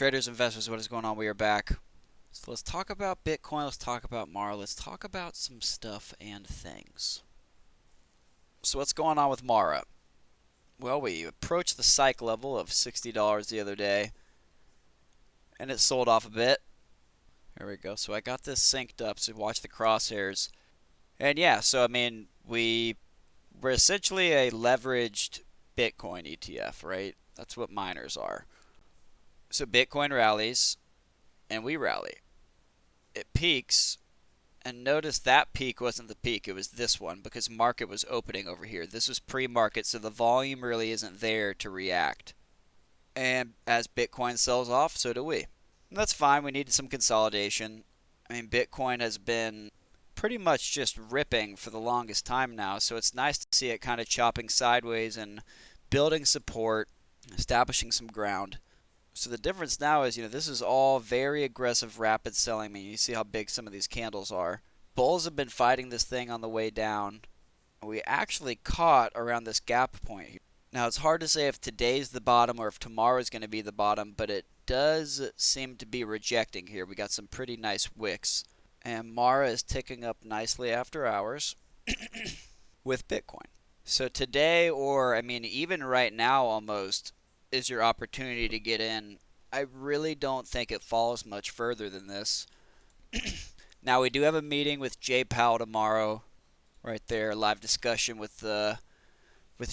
Traders, investors, what is going on? We are back. So let's talk about Bitcoin. Let's talk about Mara. Let's talk about some stuff and things. So what's going on with Mara? Well, we approached the psych level of $60 the other day, and it sold off a bit. There we go. So I got this synced up, so watch the crosshairs. And yeah, so I mean, we're essentially a leveraged Bitcoin ETF, right? That's what miners are. So Bitcoin rallies, and we rally. It peaks, and notice that peak wasn't the peak, it was this one, because market was opening over here. This was pre-market, so the volume really isn't there to react. And as Bitcoin sells off, so do we. And that's fine, we needed some consolidation. I mean, Bitcoin has been pretty much just ripping for the longest time now, so it's nice to see it kind of chopping sideways and building support, establishing some ground. So the difference now is, this is all very aggressive, rapid selling. I mean, you see how big some of these candles are. Bulls have been fighting this thing on the way down. We actually caught around this gap point here. Now, it's hard to say if today's the bottom or if tomorrow's going to be the bottom, but it does seem to be rejecting here. We got some pretty nice wicks. And Mara is ticking up nicely after hours with Bitcoin. So today, or I mean, even right now almost, is your opportunity to get in. I really don't think it falls much further than this. Now, we do have a meeting with Jay Powell tomorrow, right there, live discussion with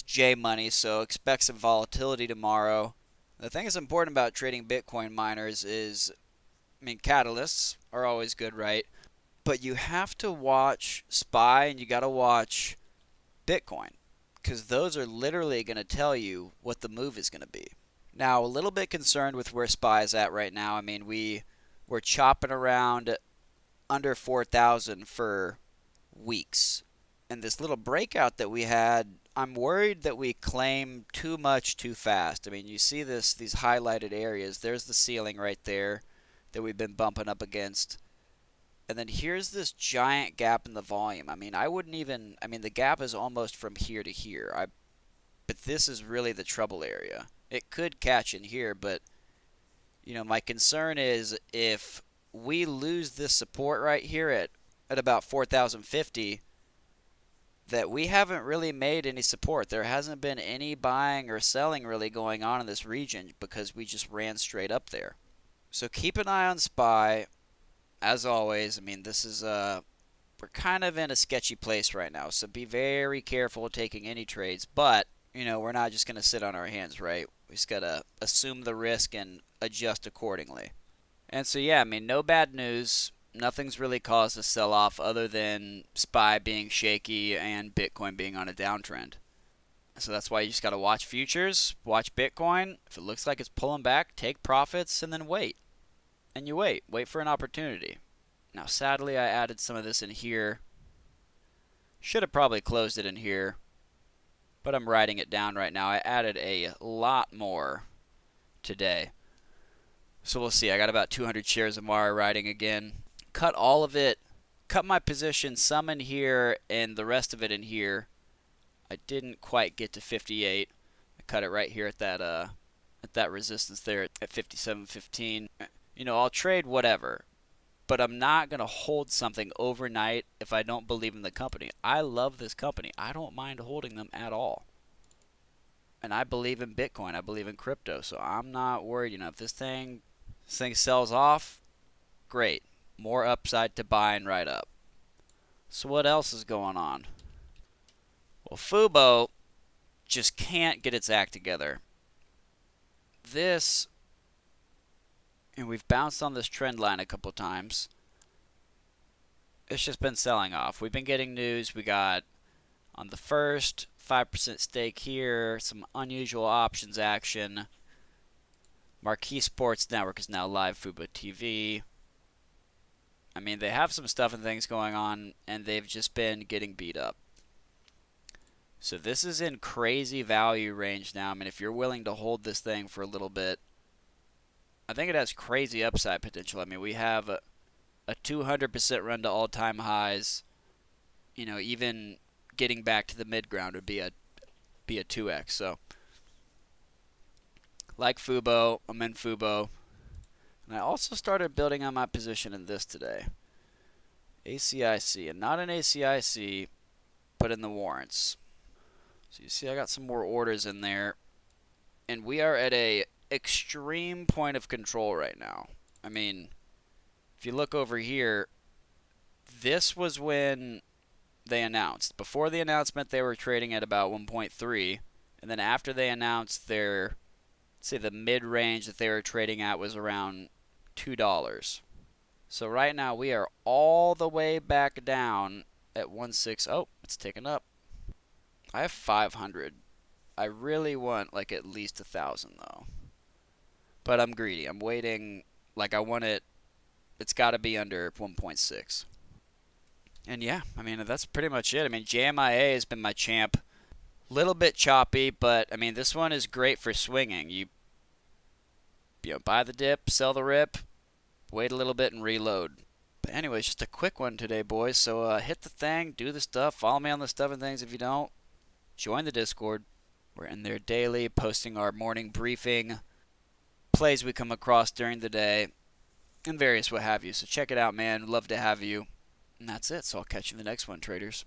Jay Money, so expect some volatility tomorrow. The thing that's important about trading Bitcoin miners is, I mean, catalysts are always good, right? But you have to watch SPY and you got to watch Bitcoin, because those are literally going to tell you what the move is going to be. Now, a little bit concerned with where SPY is at right now. I mean, we're chopping around under 4,000 for weeks. And this little breakout that we had, I'm worried that we claim too much too fast. I mean, you see these highlighted areas. There's the ceiling right there that we've been bumping up against. And then here's this giant gap in the volume. I mean, the gap is almost from here to here. But this is really the trouble area. It could catch in here, but, my concern is if we lose this support right here at about 4,050, that we haven't really made any support. There hasn't been any buying or selling really going on in this region because we just ran straight up there. So keep an eye on SPY. As always, I mean, this is we're kind of in a sketchy place right now, so be very careful taking any trades. But, we're not just going to sit on our hands, right? We just got to assume the risk and adjust accordingly. And so, yeah, I mean, no bad news. Nothing's really caused a sell-off other than SPY being shaky and Bitcoin being on a downtrend. So that's why you just got to watch futures, watch Bitcoin. If it looks like it's pulling back, take profits, and then wait. And you wait for an opportunity. Now, sadly, I added some of this in here. Should have probably closed it in here, but I'm writing it down right now. I added a lot more today. So we'll see. I got about 200 shares of Mara writing again. Cut all of it. Cut my position, some in here and the rest of it in here. I didn't quite get to 58. I cut it right here at that resistance there at 57.15. I'll trade whatever, but I'm not going to hold something overnight if I don't believe in the company. I love this company. I don't mind holding them at all. And I believe in Bitcoin. I believe in crypto, so I'm not worried. If this thing sells off, great. More upside to buy and right up. So what else is going on? Well, Fubo just can't get its act together. And we've bounced on this trend line a couple times. It's just been selling off. We've been getting news. We got on the first 5% stake here, some unusual options action. Marquee Sports Network is now live Fubo TV. I mean, they have some stuff and things going on, and they've just been getting beat up. So this is in crazy value range now. I mean, if you're willing to hold this thing for a little bit, I think it has crazy upside potential. I mean, we have a 200% run to all-time highs. Even getting back to the mid-ground would be a 2x. So, like Fubo, I'm in Fubo. And I also started building on my position in this today. ACIC, and not in ACIC, but in the warrants. So you see I got some more orders in there. And we are at a extreme point of control right now. I mean, if you look over here, this was when they announced. Before the announcement, they were trading at about 1.3. And then after they announced their, say the mid-range that they were trading at was around $2. So right now we are all the way back down at 1.6. Oh, it's ticking up. I have 500. I really want like at least 1,000 though. But I'm greedy. I'm waiting. Like I want it. It's got to be under 1.6. And yeah, I mean that's pretty much it. I mean JMIA has been my champ. Little bit choppy, but I mean this one is great for swinging. You know, buy the dip, sell the rip, wait a little bit and reload. But anyways, just a quick one today, boys. So hit the thing, do the stuff, follow me on the stuff and things. If you don't, join the Discord. We're in there daily, posting our morning briefing, plays we come across during the day, and various what have you. So check it out, man. Love to have you. And that's it. So I'll catch you in the next one, traders.